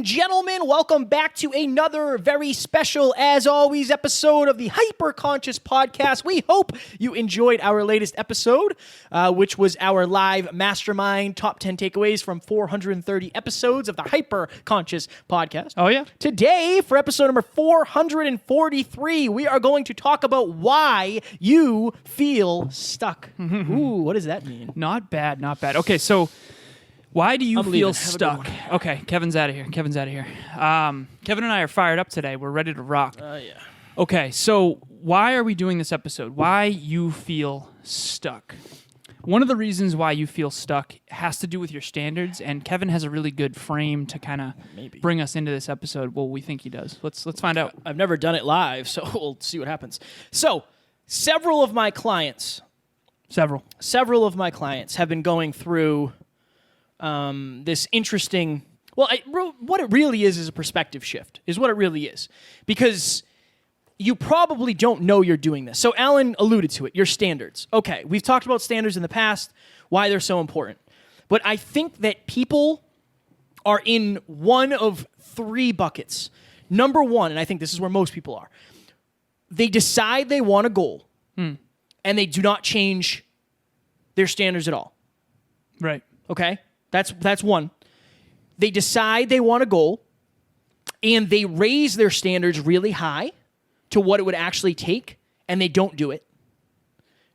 and gentlemen, welcome back to another very special, as always, episode of the Hyper-Conscious Podcast. We hope you enjoyed our latest episode, which was our live Mastermind Top 10 Takeaways from 430 episodes of the Hyper-Conscious Podcast. Oh, yeah? Today, for episode number 443, we are going to talk about why you feel stuck. Ooh, what does that mean? Not bad, not bad. Okay, so why do you feel leaving. stuck? Okay, Kevin's out of here. Kevin and I are fired up today. We're ready to rock. Yeah. Okay, so why are we doing this episode? Why you feel stuck? One of the reasons why you feel stuck has to do with your standards, and Kevin has a really good frame to kind of bring us into this episode. Well, we think he does. Let's find out. I've never done it live, so we'll see what happens. So, several of my clients have been going through this interesting, what it really is a perspective shift, is what it really is. Because you probably don't know you're doing this. So Alan alluded to it, your standards. Okay, we've talked about standards in the past, why they're so important. But I think that people are in one of three buckets. Number one, and I think this is where most people are, they decide they want a goal, and they do not change their standards at all. Right. Okay? That's one. They decide they want a goal, and they raise their standards really high to what it would actually take, and they don't do it.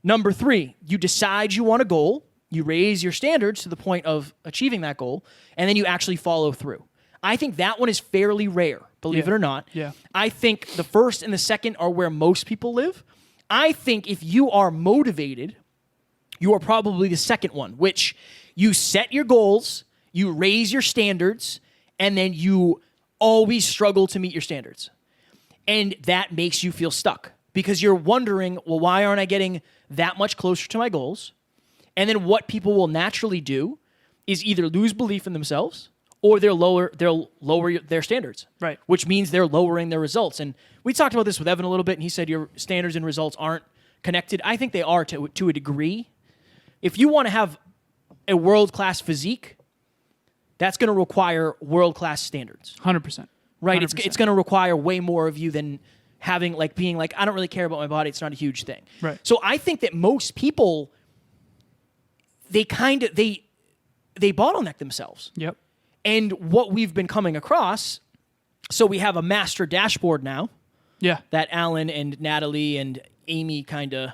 Number three, you decide you want a goal, you raise your standards to the point of achieving that goal, and then you actually follow through. I think that one is fairly rare, believe it or not. Yeah. I think the first and the second are where most people live. I think if you are motivated, you are probably the second one, which you set your goals, you raise your standards, and then you always struggle to meet your standards. And that makes you feel stuck because you're wondering, well, why aren't I getting that much closer to my goals? And then what people will naturally do is either lose belief in themselves or they'll lower their standards. Right. Which means they're lowering their results. And we talked about this with Evan a little bit, and he said your standards and results aren't connected. I think they are to a degree. If you want to have a world-class physique, that's going to require world-class standards. 100%. Right? 100%. It's going to require way more of you than having, being like, I don't really care about my body. It's not a huge thing. Right. So I think that most people, they bottleneck themselves. Yep. And what we've been coming across, so we have a master dashboard now. Yeah. That Alan and Natalie and Amy kind of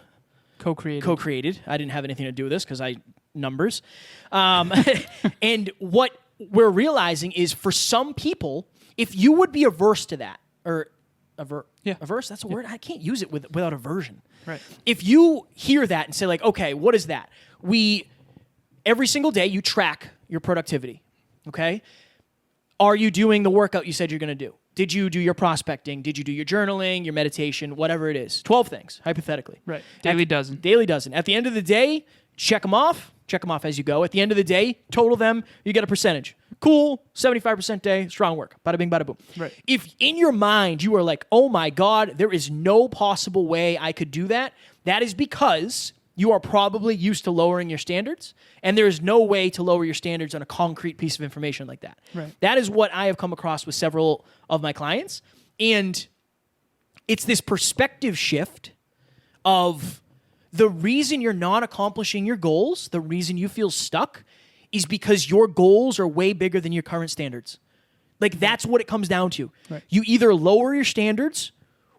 co-created. I didn't have anything to do with this because numbers. And what we're realizing is for some people, if you would be averse to that, or averse, that's a word? I can't use it without aversion. Right. If you hear that and say okay, what is that? Every single day you track your productivity, okay? Are you doing the workout you said you're going to do? Did you do your prospecting? Did you do your journaling, your meditation, whatever it is? 12 things, hypothetically. Right. Daily dozen. At the end of the day, check them off as you go. At the end of the day, total them, you get a percentage. Cool, 75% day, strong work. Bada bing, bada boom. Right. If in your mind you are like, oh my God, there is no possible way I could do that, that is because you are probably used to lowering your standards, and there is no way to lower your standards on a concrete piece of information like that. Right. That is what I have come across with several of my clients, and it's this perspective shift of the reason you're not accomplishing your goals, the reason you feel stuck, is because your goals are way bigger than your current standards. That's what it comes down to. Right. You either lower your standards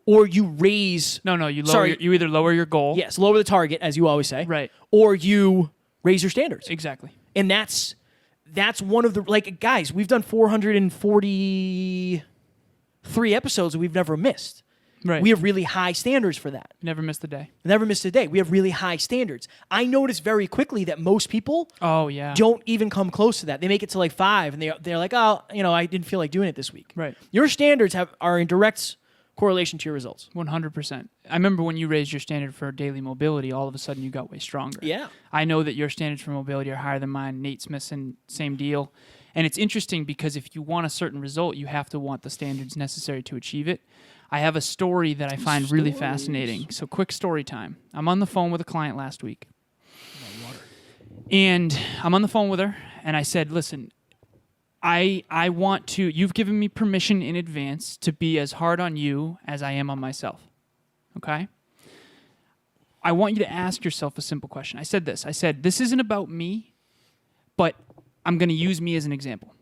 or you raise... You either lower your goal. Yes, lower the target, as you always say. Right. Or you raise your standards. Exactly. And that's one of the... guys, we've done 443 episodes that we've never missed. Right. We have really high standards for that. Never missed a day. Never missed a day. We have really high standards. I noticed very quickly that most people don't even come close to that. They make it to 5, and they're like, oh, I didn't feel like doing it this week. Right. Your standards are in direct correlation to your results. 100%. I remember when you raised your standard for daily mobility, all of a sudden you got way stronger. Yeah. I know that your standards for mobility are higher than mine. Nate Smithson, same deal. And it's interesting because if you want a certain result, you have to want the standards necessary to achieve it. I have a story that I find really fascinating. So quick story time. I'm on the phone with a client last week. And I'm on the phone with her, and I said, listen, I want to, you've given me permission in advance to be as hard on you as I am on myself. Okay? I want you to ask yourself a simple question. I said, this isn't about me, but I'm going to use me as an example.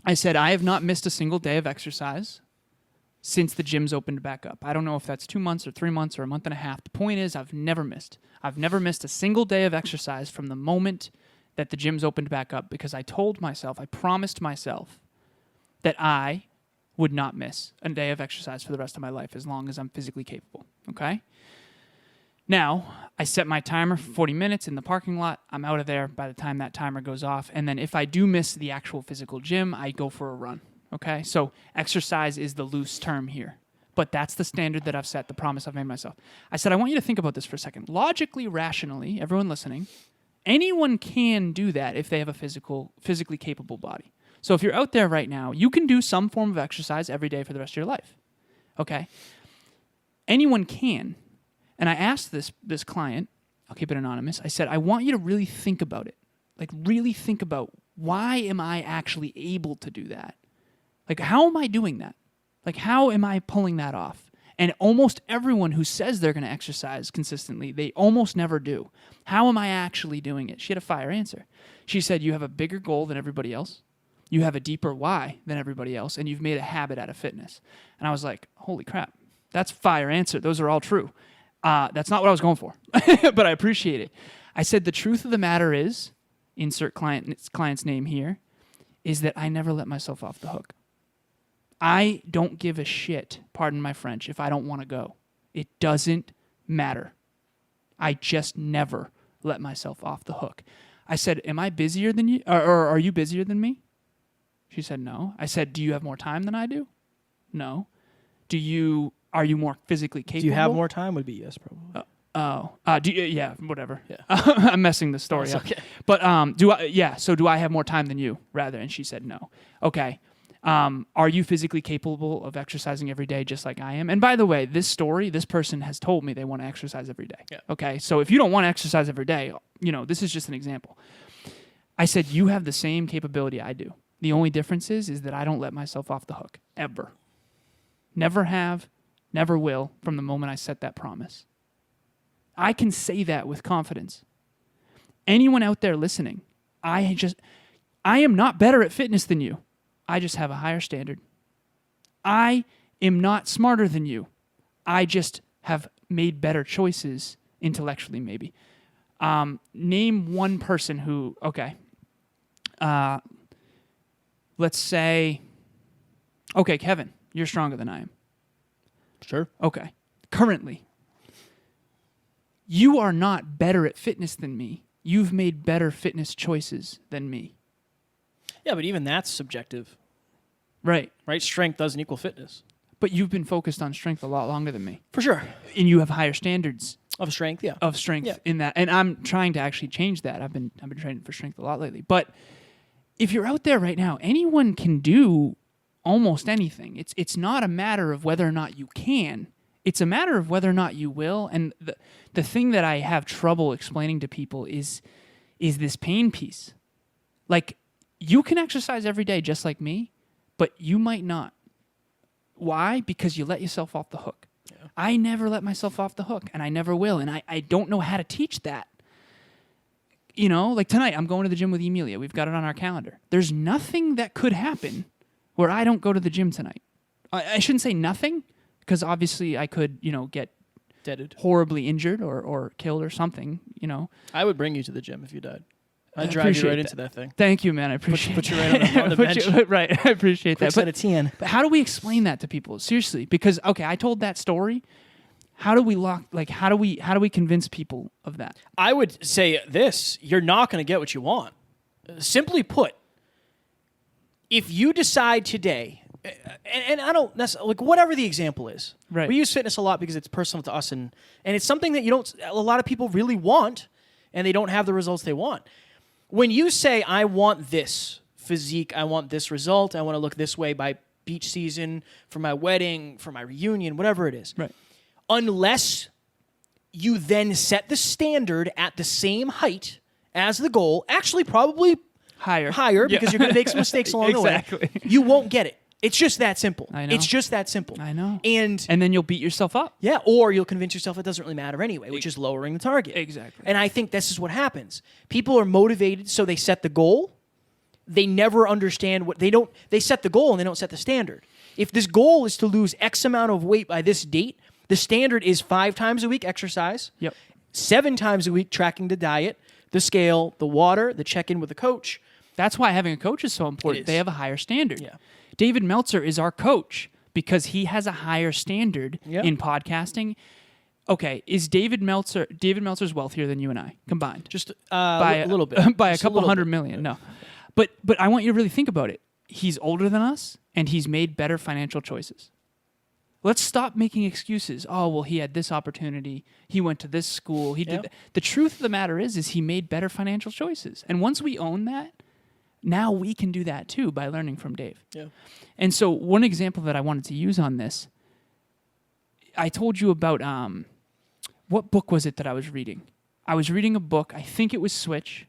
I said, I have not missed a single day of exercise since the gym's opened back up. I don't know if that's 2 months or 3 months or a month and a half. The point is, I've never missed. I've never missed a single day of exercise from the moment that the gym's opened back up, because I promised myself that I would not miss a day of exercise for the rest of my life as long as I'm physically capable, okay? Now, I set my timer for 40 minutes in the parking lot. I'm out of there by the time that timer goes off. And then if I do miss the actual physical gym, I go for a run, okay? So exercise is the loose term here. But that's the standard that I've set, the promise I've made myself. I said, I want you to think about this for a second. Logically, rationally, everyone listening, anyone can do that if they have a physically capable body. So if you're out there right now, you can do some form of exercise every day for the rest of your life. Okay? Anyone can. And I asked this client, I'll keep it anonymous, I said, I want you to really think about it. Like, really think about, why am I actually able to do that? Like, how am I doing that? Like, how am I pulling that off? And almost everyone who says they're going to exercise consistently, they almost never do. How am I actually doing it? She had a fire answer. She said, you have a bigger goal than everybody else. You have a deeper why than everybody else. And you've made a habit out of fitness. And I was like, holy crap. That's fire answer. Those are all true. That's not what I was going for. But I appreciate it. I said, the truth of the matter is, insert client's name here, is that I never let myself off the hook. I don't give a shit, pardon my French, if I don't want to go. It doesn't matter. I just never let myself off the hook. I said, am I busier than you? Or are you busier than me? She said, no. I said, do you have more time than I do? No. Are you more physically capable? Do you have more time? Would be yes, probably. Yeah, whatever. Yeah. I'm messing the story up. Okay. But so do I have more time than you, rather? And she said, no. Okay. Are you physically capable of exercising every day just like I am? And by the way, this person has told me they want to exercise every day. Yeah. Okay, so if you don't want to exercise every day, this is just an example. I said, you have the same capability I do. The only difference is that I don't let myself off the hook, ever. Never have, never will, from the moment I set that promise. I can say that with confidence. Anyone out there listening, I am not better at fitness than you. I just have a higher standard. I am not smarter than you. I just have made better choices intellectually, maybe. Name one person who, let's say, Kevin, you're stronger than I am. Sure. Okay. Currently, you are not better at fitness than me. You've made better fitness choices than me. Yeah, but even that's subjective. Right. Right? Strength doesn't equal fitness. But you've been focused on strength a lot longer than me. For sure. And you have higher standards Of strength, yeah. of strength in that. And I'm trying to actually change that. I've been training for strength a lot lately. But if you're out there right now, anyone can do almost anything. It's not a matter of whether or not you can. It's a matter of whether or not you will. And the thing that I have trouble explaining to people is this pain piece. Like, you can exercise every day just like me, but you might not. Why? Because you let yourself off the hook. Yeah. I never let myself off the hook, and I never will. And I don't know how to teach that. Like tonight, I'm going to the gym with Emilia. We've got it on our calendar. There's nothing that could happen where I don't go to the gym tonight. I shouldn't say nothing, because obviously I could, get deaded, horribly injured or killed or something, I would bring you to the gym if you died. I'd drive you right into that thing. Thank you, man. I appreciate Put you right on the bench. Right, I appreciate that. But a TN. But how do we explain that to people? Seriously, because I told that story. How do we how do we convince people of that? I would say this: you're not going to get what you want. Simply put, if you decide today, and I don't necessarily, whatever the example is. Right. We use fitness a lot because it's personal to us, and it's something that a lot of people really want, and they don't have the results they want. When you say, I want this physique, I want this result, I want to look this way by beach season, for my wedding, for my reunion, whatever it is. Right. Unless you then set the standard at the same height as the goal, actually probably higher because you're going to make some mistakes along the way. Exactly. You won't get it. It's just that simple. I know. It's just that simple. I know. And then you'll beat yourself up. yeah, or you'll convince yourself it doesn't really matter anyway, which is lowering the target. Exactly. And I think this is what happens. People are motivated, so they set the goal. They never understand they set the goal and they don't set the standard. If this goal is to lose X amount of weight by this date, the standard is 5 times a week exercise. Yep. 7 times a week tracking the diet, the scale, the water, the check-in with the coach. That's why having a coach is so important. They have a higher standard. Yeah. David Meltzer is our coach because he has a higher standard Yeah. in podcasting. Okay, is David Meltzer's wealthier than you and I combined? Just By a little bit. By Just a couple little hundred bit. million. No. But I want you to really think about it. He's older than us and he's made better financial choices. Let's stop making excuses. Oh, well, he had this opportunity. He went to this school. He did that. The truth of the matter is he made better financial choices. And once we own that, now we can do that too by learning from Dave. Yeah. And so one example that I wanted to use on this, I told you about what book was it that I was reading? I was reading a book. I think it was Switch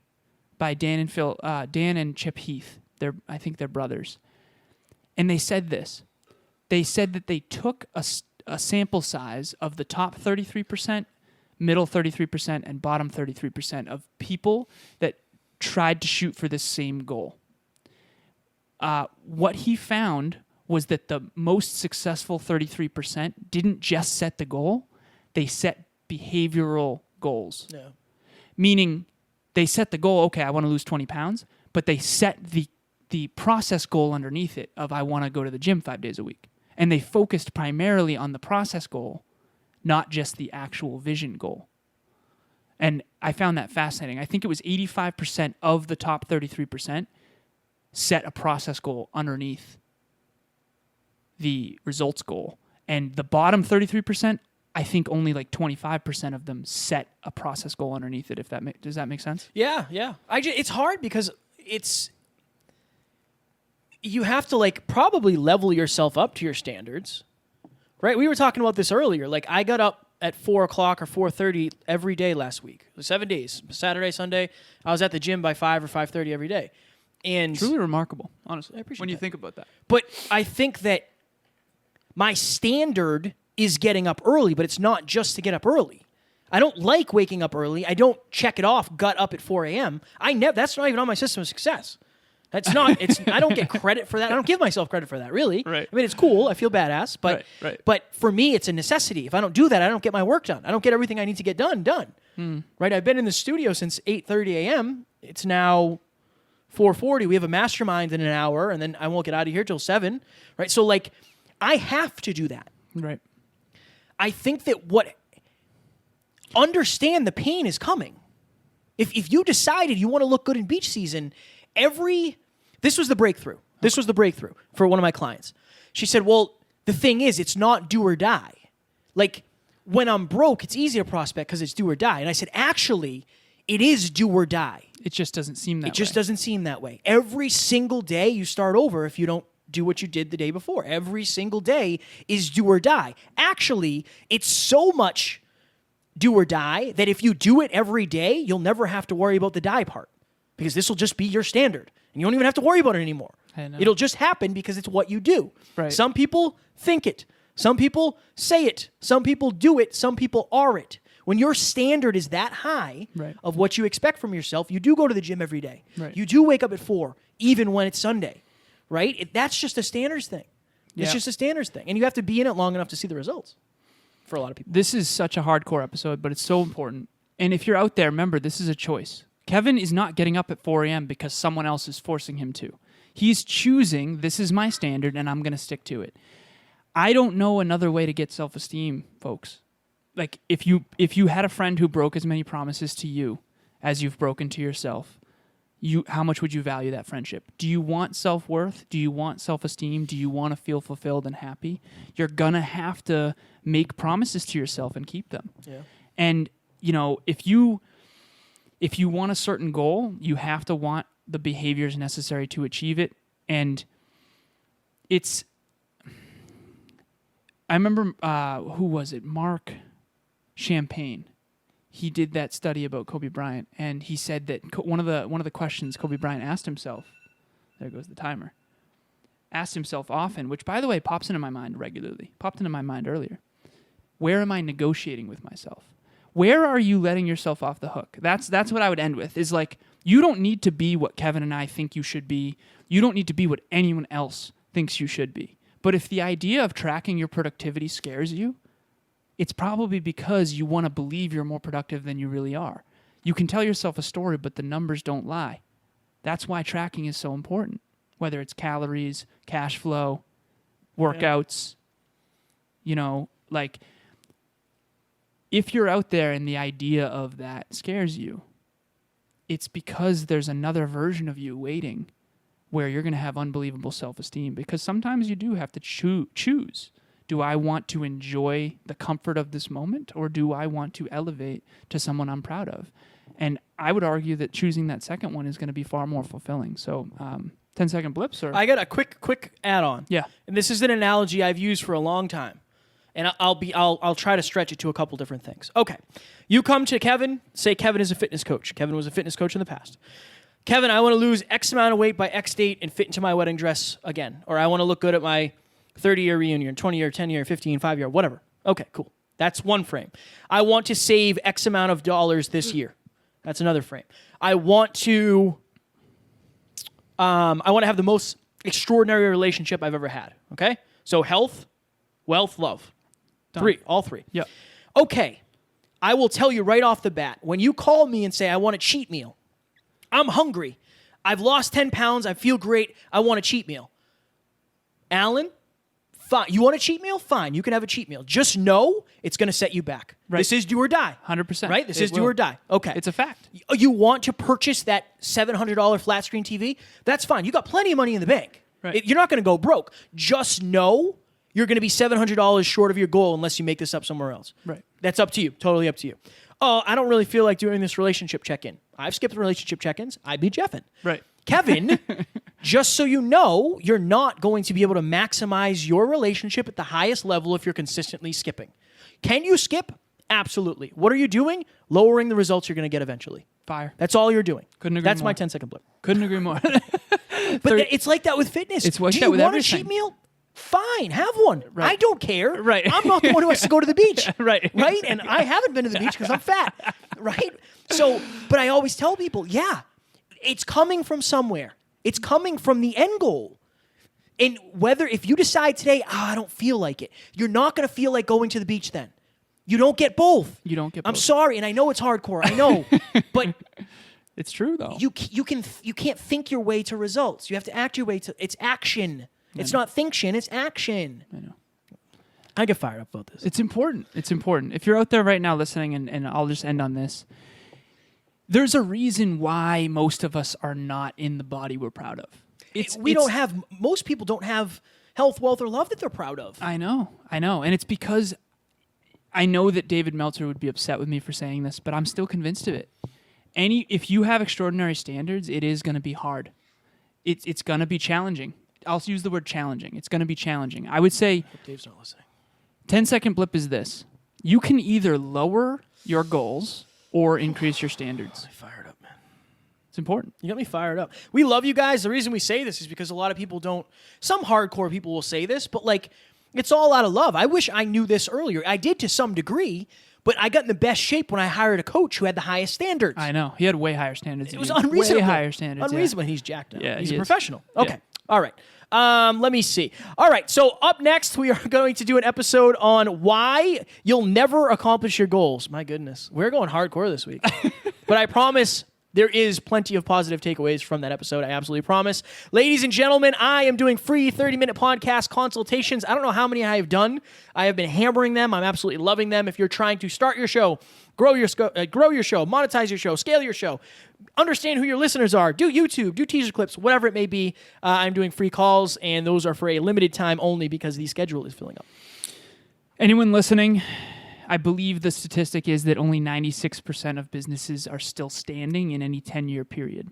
by Dan and Chip Heath. I think they're brothers. And they said this. They said that they took a sample size of the top 33%, middle 33%, and bottom 33% of people that tried to shoot for this same goal. What he found was that the most successful 33% didn't just set the goal, they set behavioral goals. Yeah. Meaning they set the goal, okay, I want to lose 20 pounds, but they set the process goal underneath it of I want to go to the gym 5 days a week. And they focused primarily on the process goal, not just the actual vision goal. And I found that fascinating. I think it was 85% of the top 33% set a process goal underneath the results goal. And the bottom 33%, I think only like 25% of them set a process goal underneath it. Does that make sense? Yeah, yeah. It's hard because you have to probably level yourself up to your standards, right? We were talking about this earlier. I got up at 4 o'clock or 4:30 every day last week. It was 7 days, Saturday, Sunday. I was at the gym by 5 or 5:30 every day. And Truly remarkable, honestly. I appreciate when you that. think about that. But I think that my standard is getting up early, but it's not just to get up early. I don't like waking up early. I don't check it off, gut up at 4 a.m. That's not even on my system of success. That's not. I don't get credit for that. I don't give myself credit for that, really. Right. I mean, it's cool. I feel badass, but Right. but for me, it's a necessity. If I don't do that, I don't get my work done. I don't get everything I need to get done. Right. I've been in the studio since 8:30 a.m. It's now 4:40. We have a mastermind in an hour, and then I won't get out of here till 7. Right. So I have to do that. Right. I think that understand the pain is coming. If you decided you want to look good in beach season, this was the breakthrough. This was the breakthrough for one of my clients. She said, well, the thing is, it's not do or die. When I'm broke, it's easy to prospect because it's do or die. And I said, actually, it is do or die. It just doesn't seem that way. It just doesn't seem that way. Every single day you start over if you don't do what you did the day before. Every single day is do or die. Actually, it's so much do or die that if you do it every day, you'll never have to worry about the die part because this will just be your standard. And you don't even have to worry about it anymore. I know. It'll just happen because it's what you do. Right. Some people think it. Some people say it. Some people do it. Some people are it. When your standard is that high Right. of what you expect from yourself, you do go to the gym every day. Right. You do wake up at 4, even when it's Sunday. Right? That's just a standards thing. It's Yeah. just a standards thing. And you have to be in it long enough to see the results for a lot of people. This is such a hardcore episode, but it's so important. And if you're out there, remember, this is a choice. Kevin is not getting up at 4 a.m. because someone else is forcing him to. He's choosing, this is my standard, and I'm going to stick to it. I don't know another way to get self-esteem, folks. If you had a friend who broke as many promises to you as you've broken to yourself, how much would you value that friendship? Do you want self-worth? Do you want self-esteem? Do you want to feel fulfilled and happy? You're going to have to make promises to yourself and keep them. Yeah. And, if you want a certain goal, you have to want the behaviors necessary to achieve it. And I remember, who was it? Mark Champagne. he did that study about Kobe Bryant, and he said that one of the questions Kobe Bryant asked himself, there goes the timer, asked himself often, which by the way popped into my mind earlier. Where am I negotiating with myself? Where are you letting yourself off the hook? That's what I would end with, is like, you don't need to be what Kevin and I think you should be. You don't need to be what anyone else thinks you should be. But if the idea of tracking your productivity scares you, it's probably because you want to believe you're more productive than you really are. You can tell yourself a story, but the numbers don't lie. That's why tracking is so important, whether it's calories, cash flow, workouts, like, if you're out there and the idea of that scares you, it's because there's another version of you waiting where you're going to have unbelievable self-esteem, because sometimes you do have to choose. Do I want to enjoy the comfort of this moment, or do I want to elevate to someone I'm proud of? And I would argue that choosing that second one is going to be far more fulfilling. So 10-second blips? Or? I got a quick add-on. Yeah. And this is an analogy I've used for a long time. And I'll try to stretch it to a couple different things. Okay. You come to Kevin, say Kevin is a fitness coach. Kevin was a fitness coach in the past. Kevin, I want to lose X amount of weight by X date and fit into my wedding dress again. Or I want to look good at my 30-year reunion, 20-year, 10-year, 15, 5-year, whatever. Okay, cool. That's one frame. I want to save X amount of dollars this year. That's another frame. I want to have the most extraordinary relationship I've ever had. Okay? So health, wealth, love. Done. All three. Yep. Okay. I will tell you right off the bat, when you call me and say, I want a cheat meal, I'm hungry. I've lost 10 pounds. I feel great. I want a cheat meal. Alan, fine. You want a cheat meal? Fine. You can have a cheat meal. Just know it's going to set you back. Right. This is do or die. 100%. Right? This is do or die. Okay. It's a fact. You want to purchase that $700 flat screen TV? That's fine. You got plenty of money in the bank. Right. You're not going to go broke. Just know you're going to be $700 short of your goal unless you make this up somewhere else. Right. That's up to you. Totally up to you. Oh, I don't really feel like doing this relationship check-in. I've skipped relationship check-ins. I'd be Jeffin. Right. Kevin, just so you know, you're not going to be able to maximize your relationship at the highest level if you're consistently skipping. Can you skip? Absolutely. What are you doing? Lowering the results you're going to get eventually. Fire. That's all you're doing. Couldn't agree That's more. my 10-second blip. Couldn't agree more. But it's like that with fitness. It's like Do that you with want everything. a cheat meal? Fine, have one. Right. I don't care. Right. I'm not the one who has to go to the beach. Right. Right? And I haven't been to the beach because I'm fat. Right? So, but I always tell people, yeah, it's coming from somewhere. It's coming from the end goal. And if you decide today, I don't feel like it, you're not going to feel like going to the beach then. You don't get both. You don't get both. I'm sorry, and I know it's hardcore. I know. But it's true, though. you can't think your way to results. You have to act your way to. It's action. It's not thinction. It's action. I know. I get fired up about this. It's important. It's important. If you're out there right now listening, and I'll just end on this, there's a reason why most of us are not in the body we're proud of. Most people don't have health, wealth, or love that they're proud of. I know. And it's because I know that David Meltzer would be upset with me for saying this, but I'm still convinced of it. If you have extraordinary standards, it is going to be hard. It's going to be challenging. I'll use the word challenging. It's going to be challenging. I would say, Dave's not listening. 10-second blip is this. You can either lower your goals or increase your standards. I'm fired up, man. It's important. You got me fired up. We love you guys. The reason we say this is because a lot of people don't. Some hardcore people will say this, but it's all out of love. I wish I knew this earlier. I did to some degree, but I got in the best shape when I hired a coach who had the highest standards. I know. He had way higher standards. It was unreasonable. Way higher standards. Unreasonable. He's jacked up. Yeah, he's he a is. professional. Okay. Yeah. All right. Let me see. All right. So up next, we are going to do an episode on why you'll never accomplish your goals. My goodness. We're going hardcore this week. But I promise there is plenty of positive takeaways from that episode. I absolutely promise. Ladies and gentlemen, I am doing free 30-minute podcast consultations. I don't know how many I have done. I have been hammering them. I'm absolutely loving them. If you're trying to start your show, grow your show, monetize your show, scale your show, understand who your listeners are, do YouTube, do teaser clips, whatever it may be, I'm doing free calls, and those are for a limited time only because the schedule is filling up. Anyone listening, I believe the statistic is that only 96% of businesses are still standing in any 10-year period.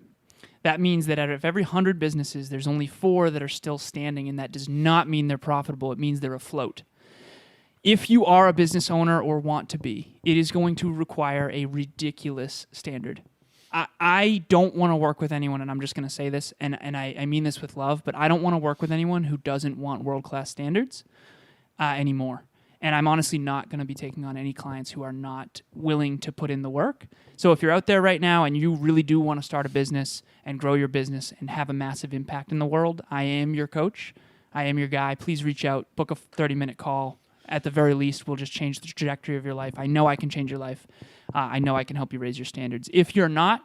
That means that out of every 100 businesses, there's only 4 that are still standing, and that does not mean they're profitable. It means they're afloat. If you are a business owner or want to be, it is going to require a ridiculous standard. I don't want to work with anyone, and I'm just going to say this, and I mean this with love, but I don't want to work with anyone who doesn't want world-class standards anymore. And I'm honestly not going to be taking on any clients who are not willing to put in the work. So if you're out there right now and you really do want to start a business and grow your business and have a massive impact in the world, I am your coach. I am your guy. Please reach out, book a 30-minute call. At the very least, we'll just change the trajectory of your life. I know I can change your life. I know I can help you raise your standards. If you're not,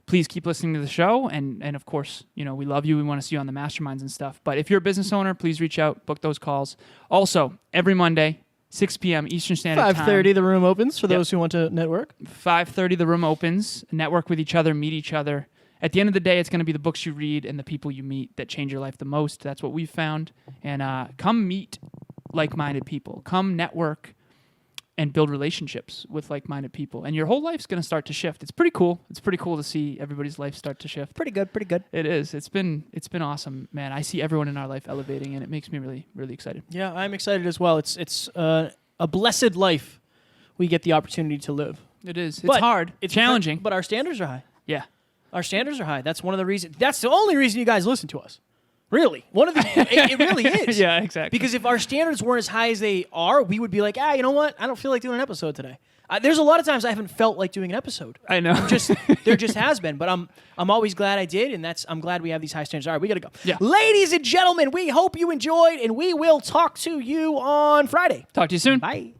please keep listening to the show. And of course, we love you. We want to see you on the masterminds and stuff. But if you're a business owner, please reach out, book those calls. Also, every Monday, 6 p.m. Eastern Standard Time. 5:30, the room opens for those who want to network. 5:30, the room opens. Network with each other, meet each other. At the end of the day, it's going to be the books you read and the people you meet that change your life the most. That's what we've found. And come meet like-minded people. Come network and build relationships with like-minded people. And your whole life's going to start to shift. It's pretty cool. It's pretty cool to see everybody's life start to shift. Pretty good. It is. It's been awesome, man. I see everyone in our life elevating, and it makes me really, really excited. Yeah, I'm excited as well. It's a blessed life we get the opportunity to live. It is. It's hard. It's challenging. But our standards are high. Yeah. Our standards are high. That's one of the reasons. That's the only reason you guys listen to us. Really. One of the it really is. Yeah, exactly. Because if our standards weren't as high as they are, we would be like, you know what? I don't feel like doing an episode today. There's a lot of times I haven't felt like doing an episode. I know. There just has been, but I'm always glad I did, and I'm glad we have these high standards. All right, we got to go. Yeah. Ladies and gentlemen, we hope you enjoyed, and we will talk to you on Friday. Talk to you soon. Bye.